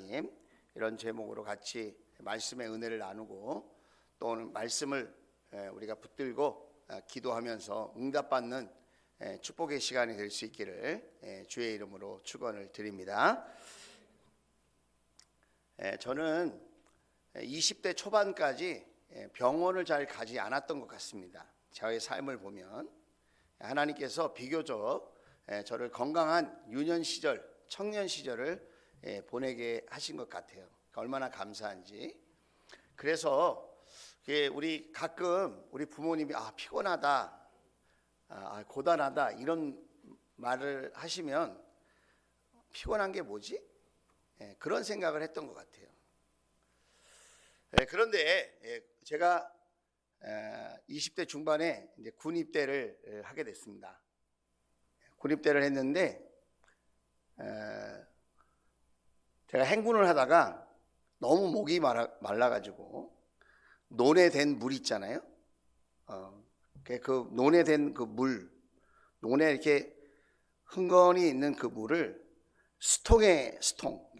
하나님, 이런 제목으로 같이 말씀의 은혜를 나누고 또 오늘 말씀을 우리가 붙들고 기도하면서 응답받는 축복의 시간이 될 수 있기를 주의 이름으로 축원을 드립니다. 저는 20대 초반까지 병원을 잘 가지 않았던 것 같습니다. 저의 삶을 보면 하나님께서 비교적 저를 건강한 유년 시절, 청년 시절을 보내게 하신 것 같아요. 얼마나 감사한지. 그래서 우리 가끔 우리 부모님이 피곤하다, 고단하다 이런 말을 하시면 피곤한 게 뭐지? 그런 생각을 했던 것 같아요. 그런데 제가 20대 중반에 이제 군 입대를 하게 됐습니다. 군 입대를 했는데 제가 행군을 하다가 너무 목이 말라가지고 논에 된 물 있잖아요. 그 논에 된 그 물, 논에 이렇게 흥건히 있는 그 물을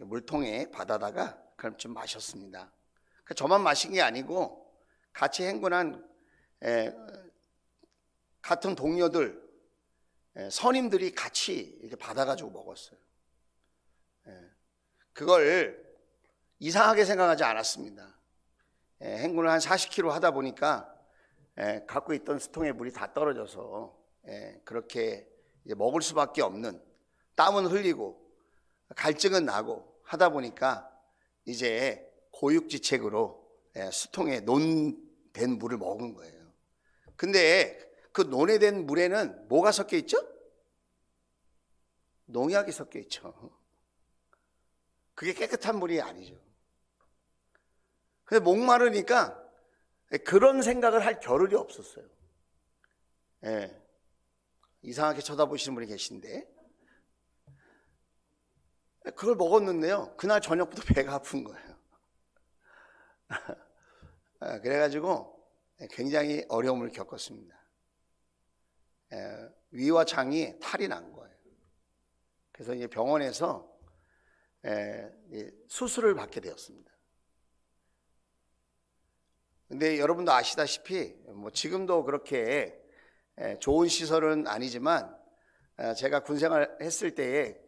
물통에 받아다가 그럼 좀 마셨습니다. 저만 마신 게 아니고 같이 행군한 같은 동료들, 선임들이 같이 이렇게 받아가지고 먹었어요. 그걸 이상하게 생각하지 않았습니다. 행군을 한 40km 하다 보니까 갖고 있던 수통에 물이 다 떨어져서 그렇게 이제 먹을 수밖에 없는, 땀은 흘리고 갈증은 나고 하다 보니까 이제 고육지책으로 수통에 논된 물을 먹은 거예요. 근데 그 논에 된 물에는 뭐가 섞여 있죠? 농약이 섞여 있죠. 그게 깨끗한 물이 아니죠. 근데 목마르니까 그런 생각을 할 겨를이 없었어요. 이상하게 쳐다보시는 분이 계신데, 그걸 먹었는데요, 그날 저녁부터 배가 아픈 거예요. 그래가지고 굉장히 어려움을 겪었습니다. 위와 장이 탈이 난 거예요. 그래서 이제 병원에서 수술을 받게 되었습니다. 근데 여러분도 아시다시피 뭐 지금도 그렇게 좋은 시설은 아니지만 제가 군생활 했을 때에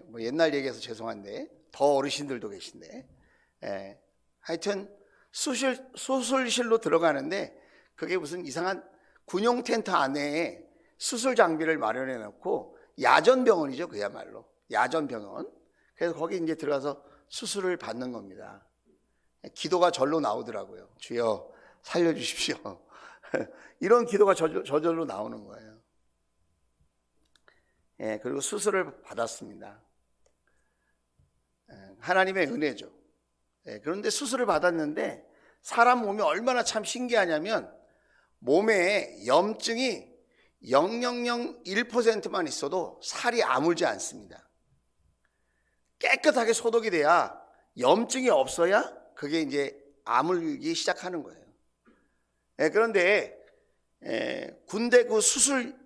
뭐 옛날 얘기해서 죄송한데 더 어르신들도 계신데 하여튼 수술실로 들어가는데 그게 무슨 이상한 군용 텐트 안에 수술 장비를 마련해 놓고 야전병원이죠. 그야말로 야전병원. 그래서 거기 이제 들어가서 수술을 받는 겁니다. 기도가 절로 나오더라고요. 주여 살려주십시오. 이런 기도가 저절로 나오는 거예요. 그리고 수술을 받았습니다. 하나님의 은혜죠. 그런데 수술을 받았는데 사람 몸이 얼마나 참 신기하냐면 몸에 염증이 0.001%만 있어도 살이 아물지 않습니다. 깨끗하게 소독이 돼야, 염증이 없어야 그게 이제 아물기 시작하는 거예요. 그런데 군대 그 수술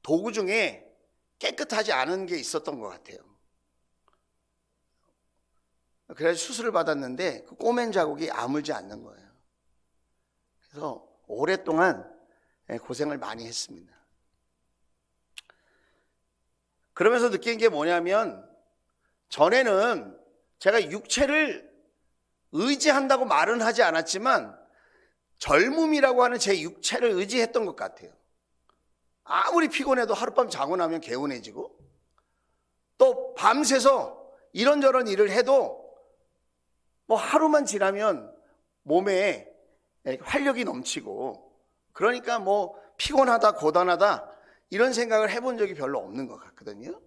도구 중에 깨끗하지 않은 게 있었던 것 같아요. 그래서 수술을 받았는데 그 꼬맨 자국이 아물지 않는 거예요. 그래서 오랫동안 고생을 많이 했습니다. 그러면서 느낀 게 뭐냐면, 전에는 제가 육체를 의지한다고 말은 하지 않았지만 젊음이라고 하는 제 육체를 의지했던 것 같아요. 아무리 피곤해도 하룻밤 자고 나면 개운해지고, 또 밤새서 이런저런 일을 해도 뭐 하루만 지나면 몸에 활력이 넘치고, 그러니까 뭐 피곤하다 고단하다 이런 생각을 해본 적이 별로 없는 것 같거든요.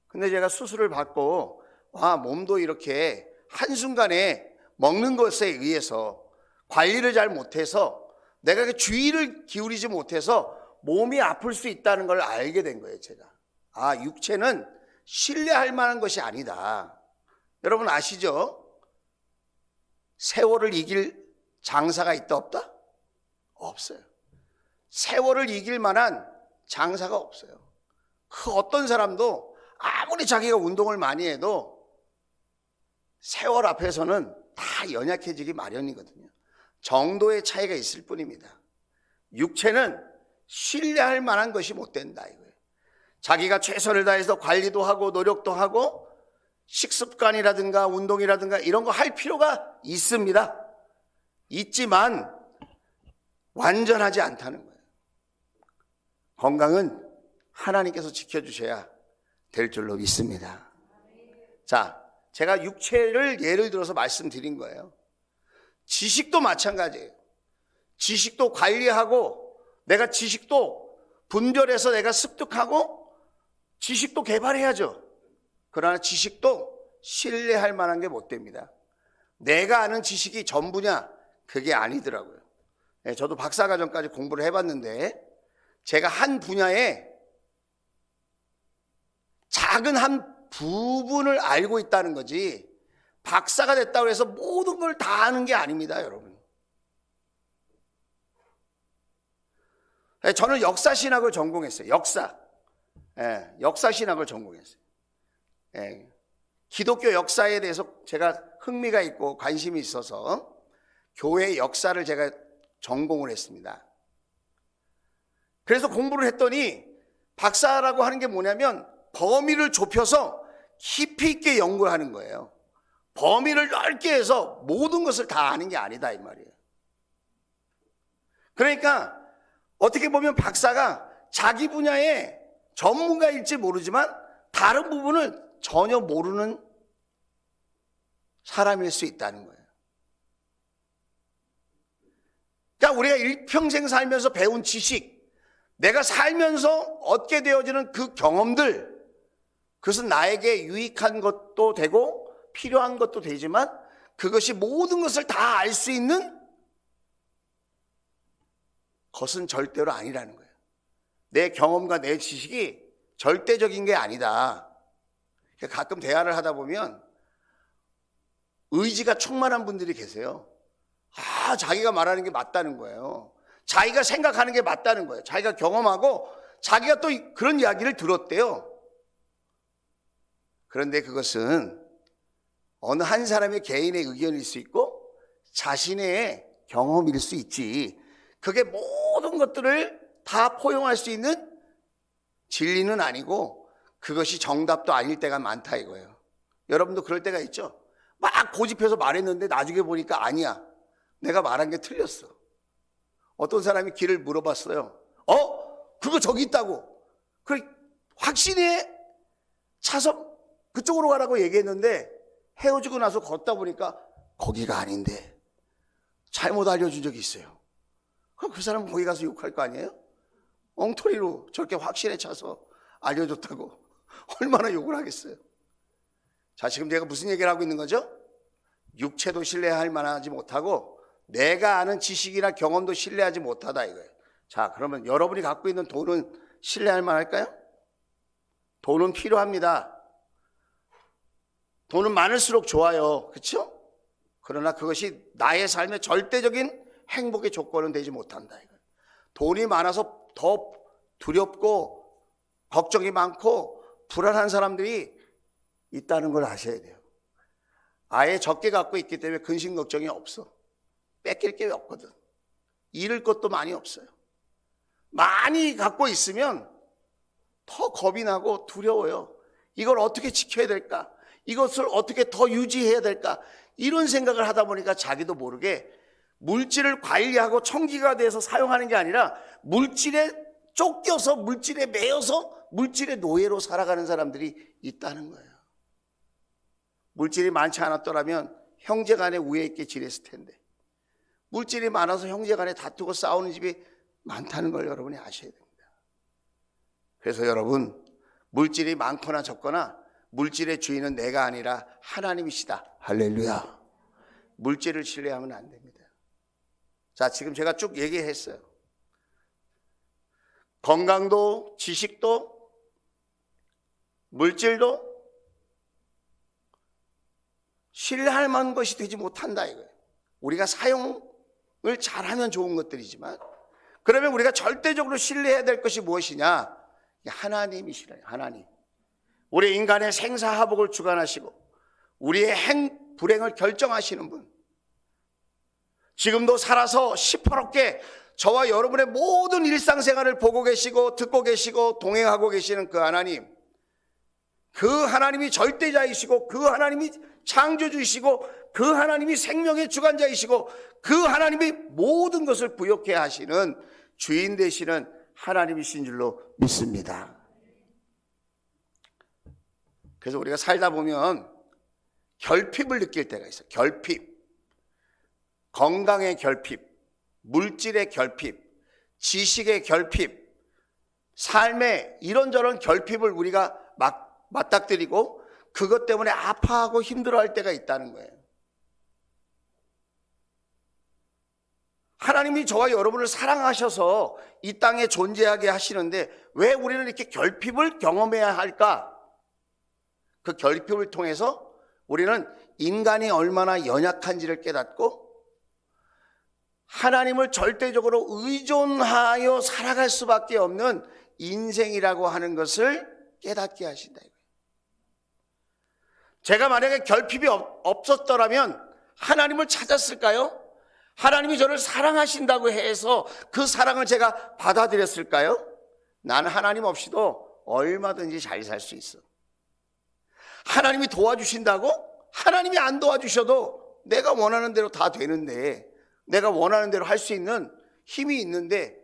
근데 제가 수술을 받고 몸도 이렇게 한순간에 먹는 것에 의해서 관리를 잘 못해서, 내가 주의를 기울이지 못해서 몸이 아플 수 있다는 걸 알게 된 거예요. 제가 육체는 신뢰할 만한 것이 아니다. 여러분 아시죠? 세월을 이길 장사가 있다 없다? 없어요. 세월을 이길 만한 장사가 없어요. 그 어떤 사람도 아무리 자기가 운동을 많이 해도 세월 앞에서는 다 연약해지기 마련이거든요. 정도의 차이가 있을 뿐입니다. 육체는 신뢰할 만한 것이 못 된다 이거예요. 자기가 최선을 다해서 관리도 하고 노력도 하고 식습관이라든가 운동이라든가 이런 거 할 필요가 있습니다. 있지만 완전하지 않다는 거예요. 건강은 하나님께서 지켜주셔야 될 줄로 믿습니다. 자, 제가 육체를 예를 들어서 말씀드린 거예요. 지식도 마찬가지예요. 지식도 관리하고 내가 지식도 분별해서 내가 습득하고 지식도 개발해야죠. 그러나 지식도 신뢰할 만한 게 못 됩니다. 내가 아는 지식이 전부냐? 그게 아니더라고요. 저도 박사과정까지 공부를 해봤는데 제가 한 분야에 작은 한 부분을 알고 있다는 거지 박사가 됐다고 해서 모든 걸 다 아는 게 아닙니다, 여러분. 저는 역사신학을 전공했어요. 역사신학을 전공했어요. 기독교 역사에 대해서 제가 흥미가 있고 관심이 있어서 교회 역사를 제가 전공을 했습니다. 그래서 공부를 했더니 박사라고 하는 게 뭐냐면 범위를 좁혀서 깊이 있게 연구하는 거예요. 범위를 넓게 해서 모든 것을 다 아는 게 아니다 이 말이에요. 그러니까 어떻게 보면 박사가 자기 분야의 전문가일지 모르지만 다른 부분을 전혀 모르는 사람일 수 있다는 거예요. 그러니까 우리가 일평생 살면서 배운 지식, 내가 살면서 얻게 되어지는 그 경험들, 그것은 나에게 유익한 것도 되고 필요한 것도 되지만 그것이 모든 것을 다 알 수 있는 것은 절대로 아니라는 거예요. 내 경험과 내 지식이 절대적인 게 아니다. 가끔 대화를 하다 보면 의지가 충만한 분들이 계세요. 자기가 말하는 게 맞다는 거예요. 자기가 생각하는 게 맞다는 거예요. 자기가 경험하고 자기가 또 그런 이야기를 들었대요. 그런데 그것은 어느 한 사람의 개인의 의견일 수 있고 자신의 경험일 수 있지, 그게 모든 것들을 다 포용할 수 있는 진리는 아니고 그것이 정답도 아닐 때가 많다 이거예요. 여러분도 그럴 때가 있죠? 막 고집해서 말했는데 나중에 보니까 아니야, 내가 말한 게 틀렸어. 어떤 사람이 길을 물어봤어요. 그거 저기 있다고. 그래, 확신에 차서 그쪽으로 가라고 얘기했는데 헤어지고 나서 걷다 보니까 거기가 아닌데 잘못 알려준 적이 있어요. 그럼 그 사람은 거기 가서 욕할 거 아니에요? 엉터리로 저렇게 확신에 차서 알려줬다고 얼마나 욕을 하겠어요. 자, 지금 제가 무슨 얘기를 하고 있는 거죠? 육체도 신뢰할 만하지 못하고 내가 아는 지식이나 경험도 신뢰하지 못하다 이거예요. 자, 그러면 여러분이 갖고 있는 돈은 신뢰할 만할까요? 돈은 필요합니다. 돈은 많을수록 좋아요. 그렇죠? 그러나 그것이 나의 삶의 절대적인 행복의 조건은 되지 못한다 이거예요. 돈이 많아서 더 두렵고 걱정이 많고 불안한 사람들이 있다는 걸 아셔야 돼요. 아예 적게 갖고 있기 때문에 근심 걱정이 없어. 뺏길 게 없거든. 잃을 것도 많이 없어요. 많이 갖고 있으면 더 겁이 나고 두려워요. 이걸 어떻게 지켜야 될까? 이것을 어떻게 더 유지해야 될까? 이런 생각을 하다 보니까 자기도 모르게 물질을 관리하고 청기가 돼서 사용하는 게 아니라 물질에 쫓겨서 물질에 매여서 물질의 노예로 살아가는 사람들이 있다는 거예요. 물질이 많지 않았더라면 형제간에 우애 있게 지냈을 텐데 물질이 많아서 형제간에 다투고 싸우는 집이 많다는 걸 여러분이 아셔야 됩니다. 그래서 여러분, 물질이 많거나 적거나 물질의 주인은 내가 아니라 하나님이시다. 할렐루야. 물질을 신뢰하면 안 됩니다. 자, 지금 제가 쭉 얘기했어요. 건강도 지식도 물질도 신뢰할 만한 것이 되지 못한다 이거예요. 우리가 사용을 잘하면 좋은 것들이지만 그러면 우리가 절대적으로 신뢰해야 될 것이 무엇이냐? 하나님이시래요. 하나님. 우리 인간의 생사화복을 주관하시고 우리의 불행을 결정하시는 분, 지금도 살아서 시퍼렇게 저와 여러분의 모든 일상생활을 보고 계시고 듣고 계시고 동행하고 계시는 그 하나님, 그 하나님이 절대자이시고 그 하나님이 창조주이시고 그 하나님이 생명의 주관자이시고 그 하나님이 모든 것을 부욕해 하시는 주인 되시는 하나님이신 줄로 믿습니다. 그래서 우리가 살다 보면 결핍을 느낄 때가 있어요. 결핍, 건강의 결핍, 물질의 결핍, 지식의 결핍, 삶의 이런저런 결핍을 우리가 맞닥뜨리고 그것 때문에 아파하고 힘들어할 때가 있다는 거예요. 하나님이 저와 여러분을 사랑하셔서 이 땅에 존재하게 하시는데 왜 우리는 이렇게 결핍을 경험해야 할까? 그 결핍을 통해서 우리는 인간이 얼마나 연약한지를 깨닫고 하나님을 절대적으로 의존하여 살아갈 수밖에 없는 인생이라고 하는 것을 깨닫게 하신다. 제가 만약에 결핍이 없었더라면 하나님을 찾았을까요? 하나님이 저를 사랑하신다고 해서 그 사랑을 제가 받아들였을까요? 나는 하나님 없이도 얼마든지 잘 살 수 있어. 하나님이 도와주신다고? 하나님이 안 도와주셔도 내가 원하는 대로 다 되는데, 내가 원하는 대로 할 수 있는 힘이 있는데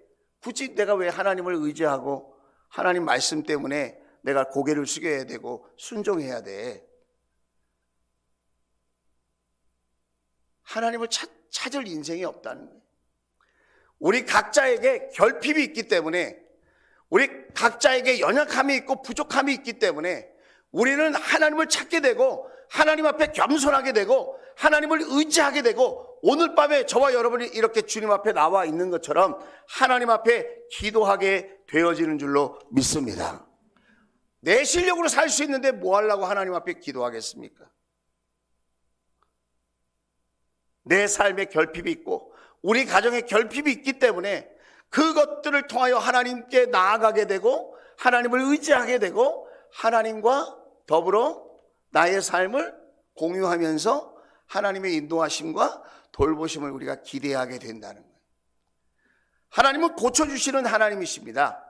굳이 내가 왜 하나님을 의지하고 하나님 말씀 때문에 내가 고개를 숙여야 되고 순종해야 돼? 하나님을 찾을 인생이 없다는 거예요. 우리 각자에게 결핍이 있기 때문에, 우리 각자에게 연약함이 있고 부족함이 있기 때문에 우리는 하나님을 찾게 되고 하나님 앞에 겸손하게 되고 하나님을 의지하게 되고 오늘 밤에 저와 여러분이 이렇게 주님 앞에 나와 있는 것처럼 하나님 앞에 기도하게 되어지는 줄로 믿습니다. 내 실력으로 살 수 있는데 뭐 하려고 하나님 앞에 기도하겠습니까? 내 삶에 결핍이 있고 우리 가정에 결핍이 있기 때문에 그것들을 통하여 하나님께 나아가게 되고 하나님을 의지하게 되고 하나님과 더불어 나의 삶을 공유하면서 하나님의 인도하심과 돌보심을 우리가 기대하게 된다는 거예요. 하나님은 고쳐주시는 하나님이십니다.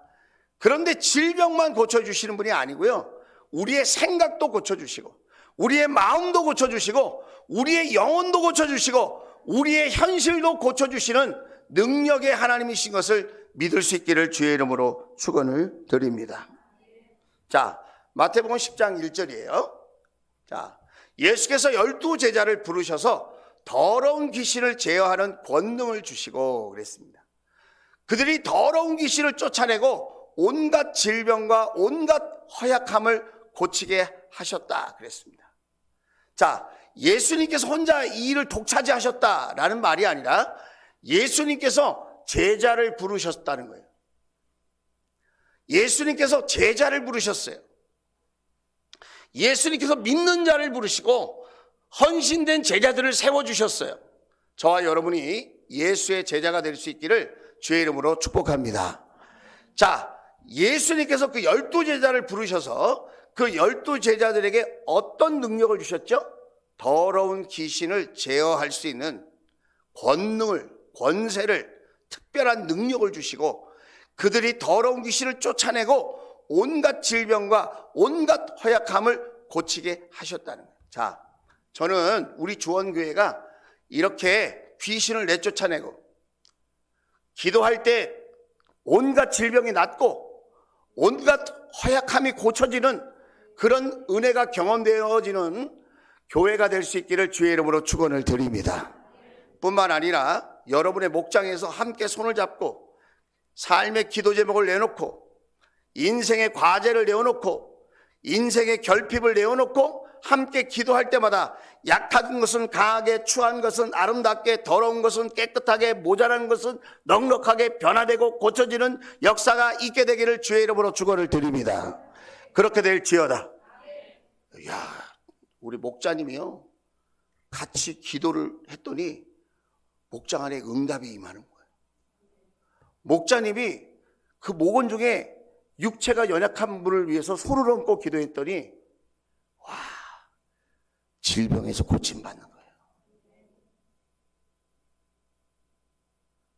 그런데 질병만 고쳐주시는 분이 아니고요, 우리의 생각도 고쳐주시고 우리의 마음도 고쳐주시고 우리의 영혼도 고쳐주시고 우리의 현실도 고쳐주시는 능력의 하나님이신 것을 믿을 수 있기를 주의 이름으로 축원을 드립니다. 자, 마태복음 10장 1절이에요. 자, 예수께서 12제자를 부르셔서 더러운 귀신을 제어하는 권능을 주시고 그랬습니다. 그들이 더러운 귀신을 쫓아내고 온갖 질병과 온갖 허약함을 고치게 하셨다 그랬습니다. 자, 예수님께서 혼자 이 일을 독차지하셨다라는 말이 아니라 예수님께서 제자를 부르셨다는 거예요. 예수님께서 제자를 부르셨어요. 예수님께서 믿는 자를 부르시고 헌신된 제자들을 세워주셨어요. 저와 여러분이 예수의 제자가 될 수 있기를 주의 이름으로 축복합니다. 자, 예수님께서 그 12제자를 부르셔서 그 12제자들에게 어떤 능력을 주셨죠? 더러운 귀신을 제어할 수 있는 권능을, 권세를, 특별한 능력을 주시고 그들이 더러운 귀신을 쫓아내고 온갖 질병과 온갖 허약함을 고치게 하셨다는 거예요. 자, 저는 우리 주원교회가 이렇게 귀신을 내쫓아내고 기도할 때 온갖 질병이 낫고 온갖 허약함이 고쳐지는 그런 은혜가 경험되어지는 교회가 될 수 있기를 주의 이름으로 축원을 드립니다. 뿐만 아니라 여러분의 목장에서 함께 손을 잡고 삶의 기도 제목을 내놓고 인생의 과제를 내어놓고 인생의 결핍을 내어놓고 함께 기도할 때마다 약한 것은 강하게, 추한 것은 아름답게, 더러운 것은 깨끗하게, 모자란 것은 넉넉하게 변화되고 고쳐지는 역사가 있게 되기를 주의 이름으로 축원을 드립니다. 그렇게 될지어다. 야, 우리 목자님이요, 같이 기도를 했더니 목장 안에 응답이 임하는 거예요. 목자님이 그 목원 중에 육체가 연약한 분을 위해서 손을 얹고 기도했더니 와, 질병에서 고침받는 거예요.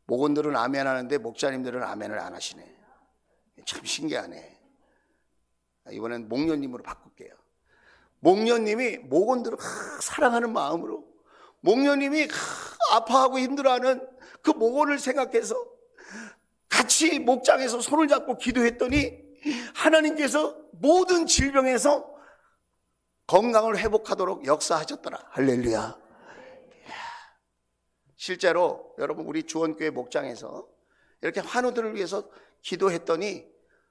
목원들은 아멘 하는데 목자님들은 아멘을 안 하시네. 참 신기하네. 이번엔 목련님으로 바꿀게요. 목련님이 목원들을 사랑하는 마음으로, 목련님이 아파하고 힘들어하는 그 목원을 생각해서 같이 목장에서 손을 잡고 기도했더니 하나님께서 모든 질병에서 건강을 회복하도록 역사하셨더라. 할렐루야. 실제로 여러분, 우리 주원교회 목장에서 이렇게 환우들을 위해서 기도했더니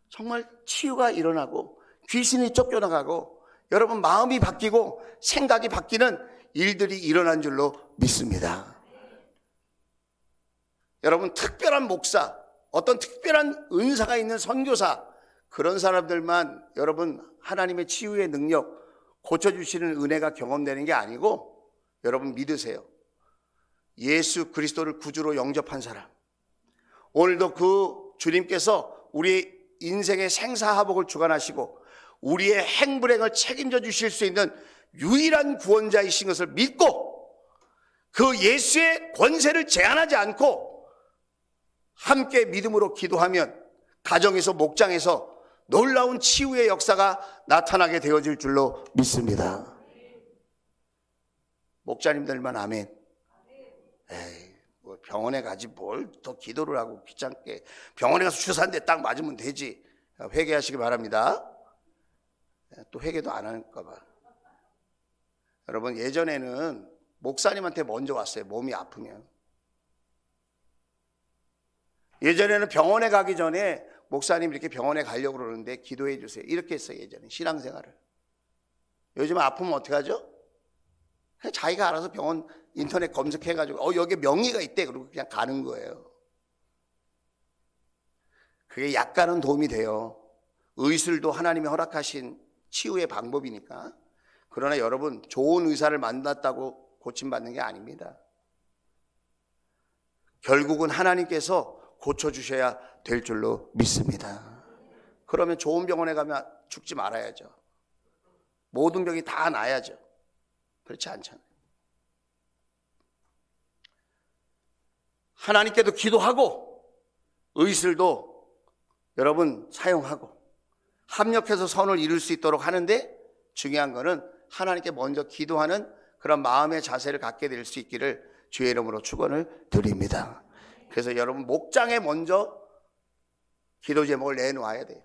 정말 치유가 일어나고 귀신이 쫓겨나가고 여러분 마음이 바뀌고 생각이 바뀌는 일들이 일어난 줄로 믿습니다. 여러분, 특별한 목사, 어떤 특별한 은사가 있는 선교사, 그런 사람들만 여러분 하나님의 치유의 능력, 고쳐주시는 은혜가 경험되는 게 아니고, 여러분 믿으세요. 예수 그리스도를 구주로 영접한 사람, 오늘도 그 주님께서 우리 인생의 생사화복을 주관하시고 우리의 행불행을 책임져 주실 수 있는 유일한 구원자이신 것을 믿고 그 예수의 권세를 제한하지 않고 함께 믿음으로 기도하면 가정에서, 목장에서 놀라운 치유의 역사가 나타나게 되어질 줄로 믿습니다. 목자님들만 아멘. 에이, 뭐 병원에 가지 뭘 더 기도를 하고 귀찮게, 병원에 가서 주사 한 대 딱 맞으면 되지. 회개하시기 바랍니다. 또 회개도 안 할까 봐. 여러분, 예전에는 목사님한테 먼저 왔어요. 몸이 아프면. 예전에는 병원에 가기 전에 목사님 이렇게 병원에 가려고 그러는데 기도해 주세요, 이렇게 했어요. 예전에 신앙생활을. 요즘 아프면 어떻게 하죠? 그냥 자기가 알아서 병원 인터넷 검색해가지고 여기에 명의가 있대, 그러고 그냥 가는 거예요. 그게 약간은 도움이 돼요. 의술도 하나님이 허락하신 치유의 방법이니까. 그러나 여러분, 좋은 의사를 만났다고 고침받는 게 아닙니다. 결국은 하나님께서 고쳐주셔야 될 줄로 믿습니다. 그러면 좋은 병원에 가면 죽지 말아야죠. 모든 병이 다 나아야죠. 그렇지 않잖아요. 하나님께도 기도하고 의술도 여러분 사용하고 합력해서 선을 이룰 수 있도록 하는데, 중요한 거는 하나님께 먼저 기도하는 그런 마음의 자세를 갖게 될 수 있기를 주의 이름으로 축원을 드립니다. 그래서 여러분, 목장에 먼저 기도 제목을 내놓아야 돼요.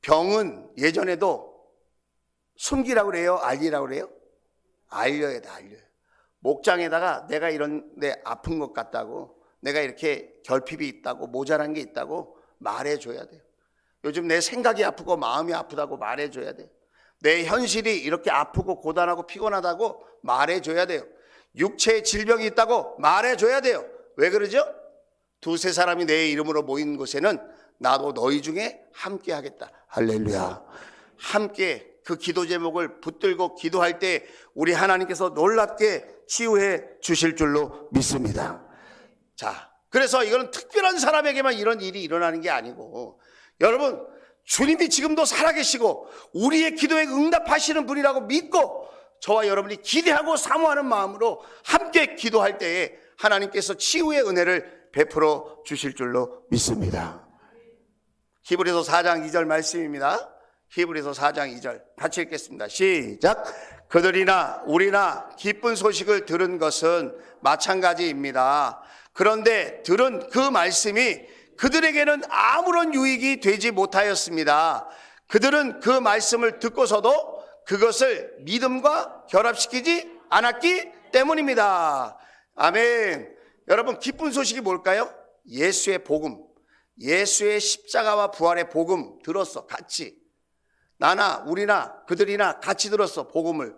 병은 예전에도 숨기라고 그래요, 알리라고 그래요? 알려야 돼, 알려요. 목장에다가 내가 이런데 아픈 것 같다고, 내가 이렇게 결핍이 있다고, 모자란 게 있다고 말해줘야 돼요. 요즘 내 생각이 아프고 마음이 아프다고 말해줘야 돼요. 내 현실이 이렇게 아프고 고단하고 피곤하다고 말해줘야 돼요. 육체에 질병이 있다고 말해줘야 돼요. 왜 그러죠? 두세 사람이 내 이름으로 모인 곳에는 나도 너희 중에 함께 하겠다. 할렐루야. 함께 그 기도 제목을 붙들고 기도할 때 우리 하나님께서 놀랍게 치유해 주실 줄로 믿습니다. 자, 그래서 이거는 특별한 사람에게만 이런 일이 일어나는 게 아니고, 여러분, 주님이 지금도 살아계시고 우리의 기도에 응답하시는 분이라고 믿고 저와 여러분이 기대하고 사모하는 마음으로 함께 기도할 때에 하나님께서 치유의 은혜를 베풀어 주실 줄로 믿습니다. 히브리서 4장 2절 말씀입니다. 히브리서 4장 2절 같이 읽겠습니다. 시작. 그들이나 우리나 기쁜 소식을 들은 것은 마찬가지입니다. 그런데 들은 그 말씀이 그들에게는 아무런 유익이 되지 못하였습니다. 그들은 그 말씀을 듣고서도 그것을 믿음과 결합시키지 않았기 때문입니다. 아멘. 여러분, 기쁜 소식이 뭘까요? 예수의 복음, 예수의 십자가와 부활의 복음 들었어. 같이 나나 우리나 그들이나 같이 들었어. 복음을,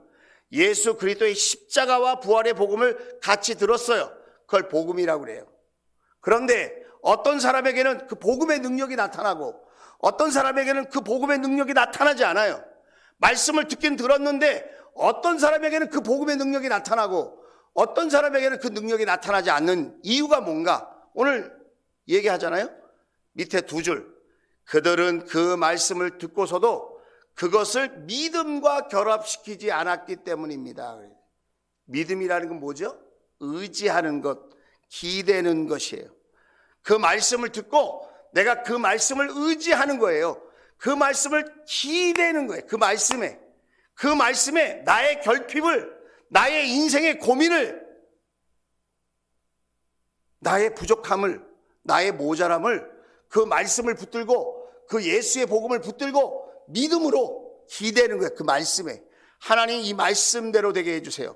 예수 그리스도의 십자가와 부활의 복음을 같이 들었어요. 그걸 복음이라고 그래요. 그런데 어떤 사람에게는 그 복음의 능력이 나타나고 어떤 사람에게는 그 복음의 능력이 나타나지 않아요. 말씀을 듣긴 들었는데 어떤 사람에게는 그 복음의 능력이 나타나고 어떤 사람에게는 그 능력이 나타나지 않는 이유가 뭔가 오늘 얘기하잖아요. 밑에 두 줄, 그들은 그 말씀을 듣고서도 그것을 믿음과 결합시키지 않았기 때문입니다. 믿음이라는 건 뭐죠? 의지하는 것, 기대는 것이에요. 그 말씀을 듣고 내가 그 말씀을 의지하는 거예요. 그 말씀을 기대는 거예요. 그 말씀에 나의 결핍을, 나의 인생의 고민을, 나의 부족함을, 나의 모자람을 그 말씀을 붙들고 그 예수의 복음을 붙들고 믿음으로 기대는 거예요. 그 말씀에. 하나님 이 말씀대로 되게 해주세요.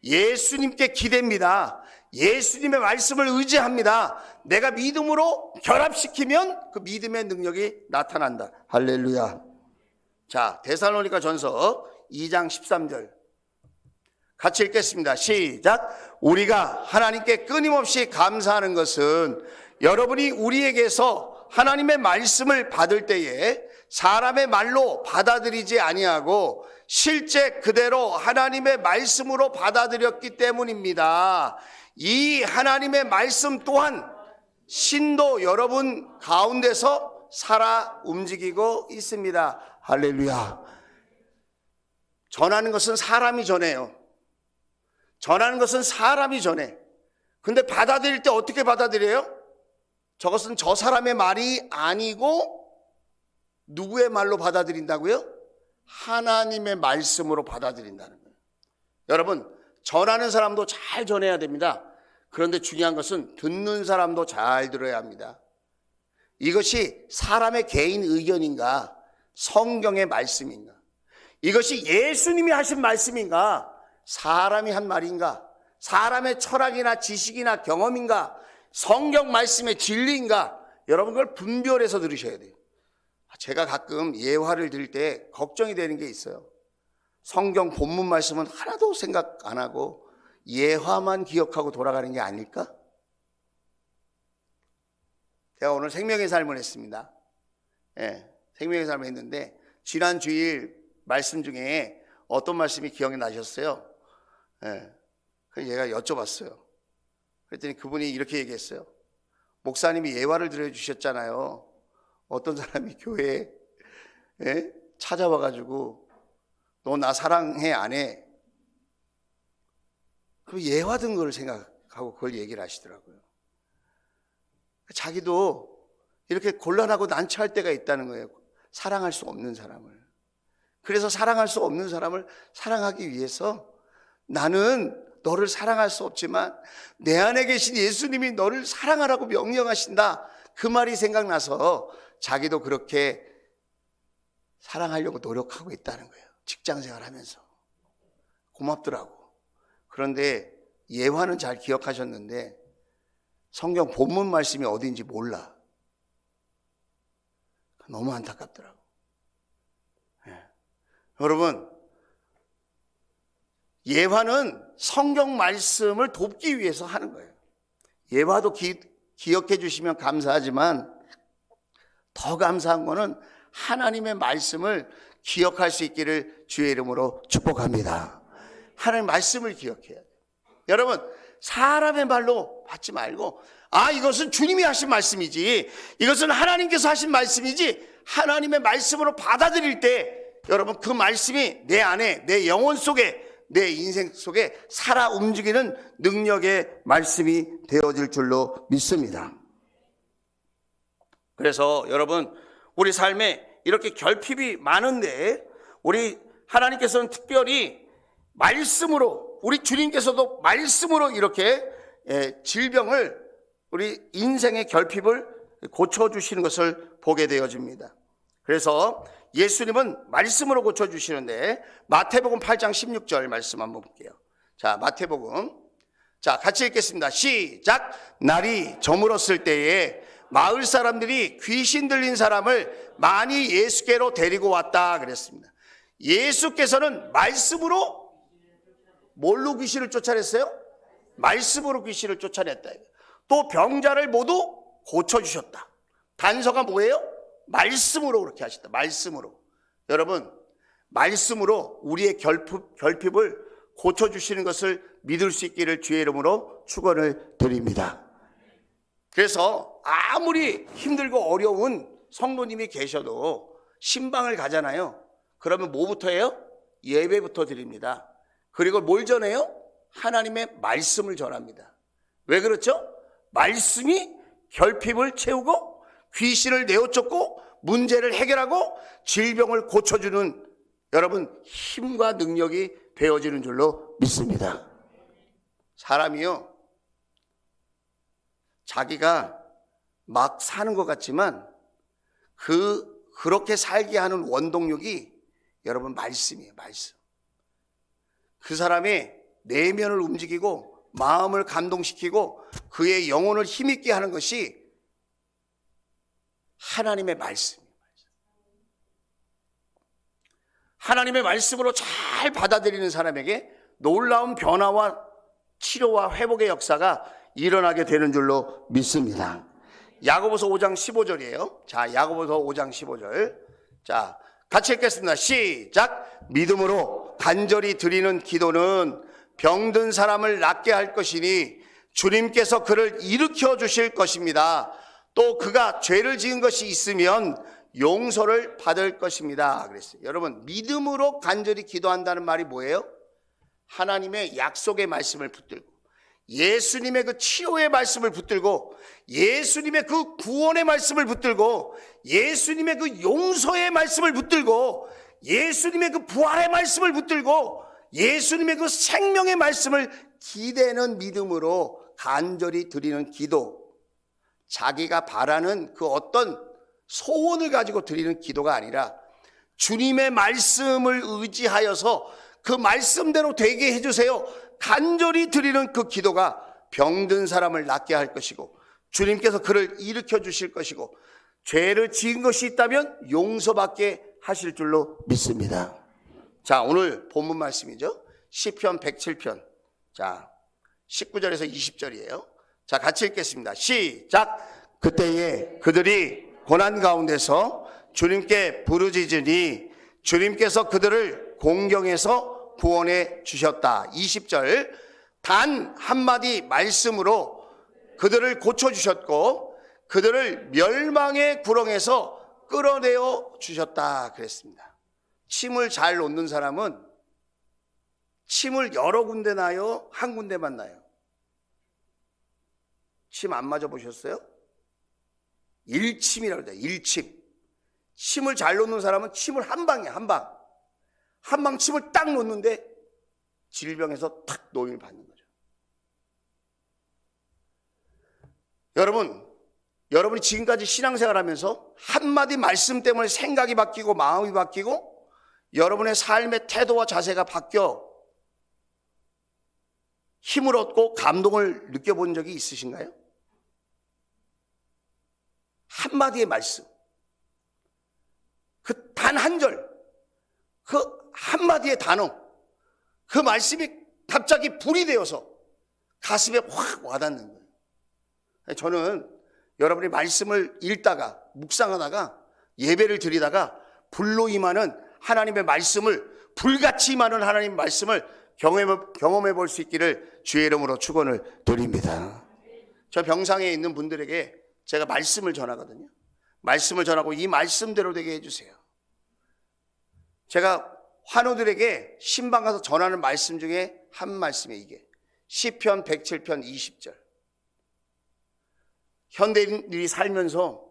예수님께 기대입니다. 예수님의 말씀을 의지합니다. 내가 믿음으로 결합시키면 그 믿음의 능력이 나타난다. 할렐루야. 자, 데살로니가 전서 2장 13절 같이 읽겠습니다. 시작. 우리가 하나님께 끊임없이 감사하는 것은 여러분이 우리에게서 하나님의 말씀을 받을 때에 사람의 말로 받아들이지 아니하고 실제 그대로 하나님의 말씀으로 받아들였기 때문입니다. 이 하나님의 말씀 또한 신도 여러분 가운데서 살아 움직이고 있습니다. 할렐루야. 전하는 것은 사람이 전해요. 전하는 것은 사람이 전해. 근데 받아들일 때 어떻게 받아들여요? 저것은 저 사람의 말이 아니고 누구의 말로 받아들인다고요? 하나님의 말씀으로 받아들인다는 거예요. 여러분, 전하는 사람도 잘 전해야 됩니다. 그런데 중요한 것은 듣는 사람도 잘 들어야 합니다. 이것이 사람의 개인 의견인가? 성경의 말씀인가? 이것이 예수님이 하신 말씀인가? 사람이 한 말인가? 사람의 철학이나 지식이나 경험인가? 성경 말씀의 진리인가? 여러분 그걸 분별해서 들으셔야 돼요. 제가 가끔 예화를 들을 때 걱정이 되는 게 있어요. 성경 본문 말씀은 하나도 생각 안 하고 예화만 기억하고 돌아가는 게 아닐까? 제가 오늘 생명의 삶을 했습니다. 생명의 삶을 했는데 지난 주일 말씀 중에 어떤 말씀이 기억이 나셨어요? 그래서 얘가 여쭤봤어요. 그랬더니 그분이 이렇게 얘기했어요. 목사님이 예화를 들려주셨잖아요. 어떤 사람이 교회에 찾아와가지고 너 나 사랑해 안 해? 그 예화 든 걸 생각하고 그걸 얘기를 하시더라고요. 자기도 이렇게 곤란하고 난처할 때가 있다는 거예요. 사랑할 수 없는 사람을. 그래서 사랑할 수 없는 사람을 사랑하기 위해서 나는 너를 사랑할 수 없지만 내 안에 계신 예수님이 너를 사랑하라고 명령하신다. 그 말이 생각나서 자기도 그렇게 사랑하려고 노력하고 있다는 거예요. 직장생활 하면서. 고맙더라고. 그런데 예화는 잘 기억하셨는데 성경 본문 말씀이 어디인지 몰라. 너무 안타깝더라고. 여러분, 예화는 성경 말씀을 돕기 위해서 하는 거예요. 예화도 기억해 주시면 감사하지만 더 감사한 거는 하나님의 말씀을 기억할 수 있기를 주의 이름으로 축복합니다. 하나님의 말씀을 기억해야 돼요. 여러분, 사람의 말로 받지 말고 이것은 주님이 하신 말씀이지, 이것은 하나님께서 하신 말씀이지, 하나님의 말씀으로 받아들일 때 여러분 그 말씀이 내 안에, 내 영혼 속에, 내 인생 속에 살아 움직이는 능력의 말씀이 되어질 줄로 믿습니다. 그래서 여러분, 우리 삶에 이렇게 결핍이 많은데 우리 하나님께서는 특별히 말씀으로, 우리 주님께서도 말씀으로 이렇게 질병을, 우리 인생의 결핍을 고쳐주시는 것을 보게 되어집니다. 그래서 예수님은 말씀으로 고쳐주시는데 마태복음 8장 16절 말씀 한번 볼게요. 자, 마태복음. 자, 같이 읽겠습니다. 시작. 날이 저물었을 때에 마을 사람들이 귀신 들린 사람을 많이 예수께로 데리고 왔다 그랬습니다. 예수께서는 말씀으로 뭘로 귀신을 쫓아냈어요? 말씀으로 귀신을 쫓아냈다. 또 병자를 모두 고쳐주셨다. 단서가 뭐예요? 말씀으로 그렇게 하셨다. 말씀으로. 여러분, 말씀으로 우리의 결핍을 고쳐주시는 것을 믿을 수 있기를 주의 이름으로 축원을 드립니다. 그래서 아무리 힘들고 어려운 성도님이 계셔도 신방을 가잖아요. 그러면 뭐부터 해요? 예배부터 드립니다. 그리고 뭘 전해요? 하나님의 말씀을 전합니다. 왜 그렇죠? 말씀이 결핍을 채우고 귀신을 내어쫓고 문제를 해결하고 질병을 고쳐주는 여러분 힘과 능력이 되어지는 줄로 믿습니다. 사람이요, 자기가 막 사는 것 같지만 그렇게 살게 하는 원동력이 여러분 말씀이에요. 말씀. 그 사람의 내면을 움직이고 마음을 감동시키고 그의 영혼을 힘있게 하는 것이 하나님의 말씀이에요. 하나님의 말씀으로 잘 받아들이는 사람에게 놀라운 변화와 치료와 회복의 역사가 일어나게 되는 줄로 믿습니다. 야고보서 5장 15절이에요. 자, 야고보서 5장 15절. 자, 같이 읽겠습니다. 시작. 믿음으로 간절히 드리는 기도는 병든 사람을 낫게 할 것이니 주님께서 그를 일으켜 주실 것입니다. 또 그가 죄를 지은 것이 있으면 용서를 받을 것입니다. 그랬어요. 여러분, 믿음으로 간절히 기도한다는 말이 뭐예요? 하나님의 약속의 말씀을 붙들고 예수님의 그 치료의 말씀을 붙들고 예수님의 그 구원의 말씀을 붙들고 예수님의 그 용서의 말씀을 붙들고 예수님의 그 부활의 말씀을 붙들고 예수님의 그 생명의 말씀을 기대는 믿음으로 간절히 드리는 기도, 자기가 바라는 그 어떤 소원을 가지고 드리는 기도가 아니라 주님의 말씀을 의지하여서 그 말씀대로 되게 해주세요, 간절히 드리는 그 기도가 병든 사람을 낫게 할 것이고 주님께서 그를 일으켜 주실 것이고 죄를 지은 것이 있다면 용서받게 하실 줄로 믿습니다. 자, 오늘 본문 말씀이죠. 시편 107편. 자, 19절에서 20절이에요. 자, 같이 읽겠습니다. 시작. 그때에 그들이 고난 가운데서 주님께 부르짖으니 주님께서 그들을 공경해서 구원해 주셨다. 20절. 단 한마디 말씀으로 그들을 고쳐주셨고 그들을 멸망의 구렁에서 끌어내어 주셨다 그랬습니다. 침을 잘 놓는 사람은 침을 여러 군데 나요? 한 군데만 나요? 침 안 맞아 보셨어요? 일침이라고 해요. 일침. 침을 잘 놓는 사람은 침을 한 방에 한 방. 한 방 침을 딱 놓는데 질병에서 탁 노임을 받는 거죠. 여러분이 지금까지 신앙생활하면서 한마디 말씀 때문에 생각이 바뀌고 마음이 바뀌고 여러분의 삶의 태도와 자세가 바뀌어 힘을 얻고 감동을 느껴본 적이 있으신가요? 한마디의 말씀, 그 단 한 절, 그 한마디의 단어, 그 말씀이 갑자기 불이 되어서 가슴에 확 와닿는 거예요. 저는 여러분이 말씀을 읽다가 묵상하다가 예배를 드리다가 불로 임하는 하나님의 말씀을, 불같이 임하는 하나님의 말씀을 경험해 볼 수 있기를 주의 이름으로 축원을 드립니다. 저 병상에 있는 분들에게 제가 말씀을 전하거든요. 말씀을 전하고 이 말씀대로 되게 해주세요. 제가 환우들에게 신방 가서 전하는 말씀 중에 한 말씀이 이게 시편 107편 20절. 현대인들이 살면서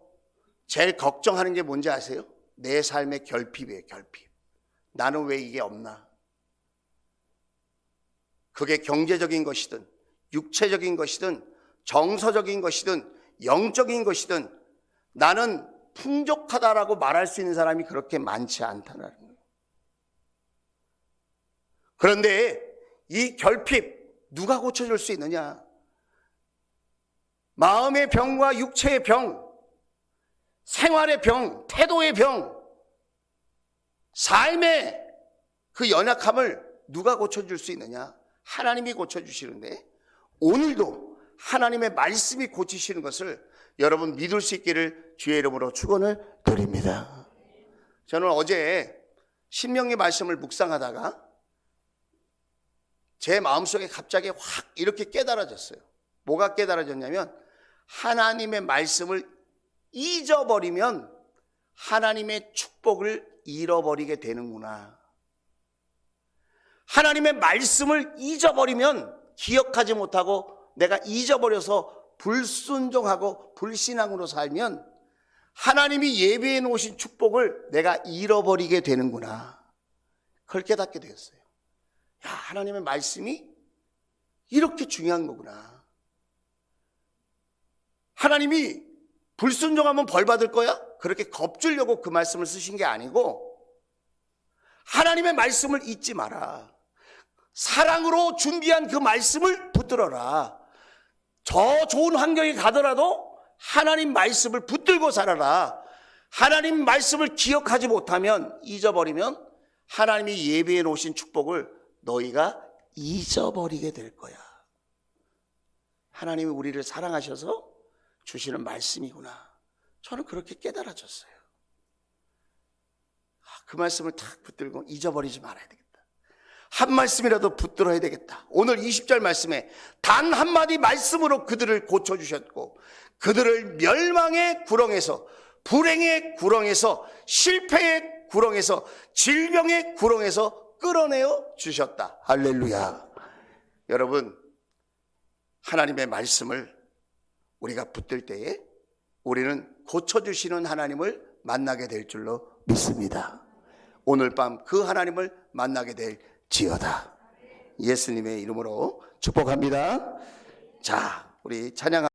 제일 걱정하는 게 뭔지 아세요? 내 삶의 결핍이에요. 결핍. 나는 왜 이게 없나? 그게 경제적인 것이든 육체적인 것이든 정서적인 것이든 영적인 것이든 나는 풍족하다라고 말할 수 있는 사람이 그렇게 많지 않다는 거예요. 그런데 이 결핍 누가 고쳐줄 수 있느냐? 마음의 병과 육체의 병, 생활의 병, 태도의 병, 삶의 그 연약함을 누가 고쳐줄 수 있느냐? 하나님이 고쳐주시는데 오늘도 하나님의 말씀이 고치시는 것을 여러분 믿을 수 있기를 주의 이름으로 축원을 드립니다. 저는 어제 신명기 말씀을 묵상하다가 제 마음속에 갑자기 확 이렇게 깨달아졌어요. 뭐가 깨달아졌냐면 하나님의 말씀을 잊어버리면 하나님의 축복을 잃어버리게 되는구나. 하나님의 말씀을 잊어버리면, 기억하지 못하고 내가 잊어버려서 불순종하고 불신앙으로 살면 하나님이 예비해 놓으신 축복을 내가 잃어버리게 되는구나. 그걸 깨닫게 되었어요. 야, 하나님의 말씀이 이렇게 중요한 거구나. 하나님이 불순종하면 벌 받을 거야? 그렇게 겁주려고 그 말씀을 쓰신 게 아니고, 하나님의 말씀을 잊지 마라. 사랑으로 준비한 그 말씀을 붙들어라. 저 좋은 환경에 가더라도 하나님 말씀을 붙들고 살아라. 하나님 말씀을 기억하지 못하면, 잊어버리면 하나님이 예비해 놓으신 축복을 너희가 잊어버리게 될 거야. 하나님이 우리를 사랑하셔서 주시는 말씀이구나. 저는 그렇게 깨달아졌어요. 그 말씀을 탁 붙들고 잊어버리지 말아야 되겠다. 한 말씀이라도 붙들어야 되겠다. 오늘 20절 말씀에 단 한마디 말씀으로 그들을 고쳐주셨고, 그들을 멸망의 구렁에서, 불행의 구렁에서, 실패의 구렁에서, 질병의 구렁에서 끌어내어 주셨다. 할렐루야. 여러분, 하나님의 말씀을 우리가 붙들 때에 우리는 고쳐주시는 하나님을 만나게 될 줄로 믿습니다. 오늘 밤 그 하나님을 만나게 될지어다. 예수님의 이름으로 축복합니다. 자, 우리 찬양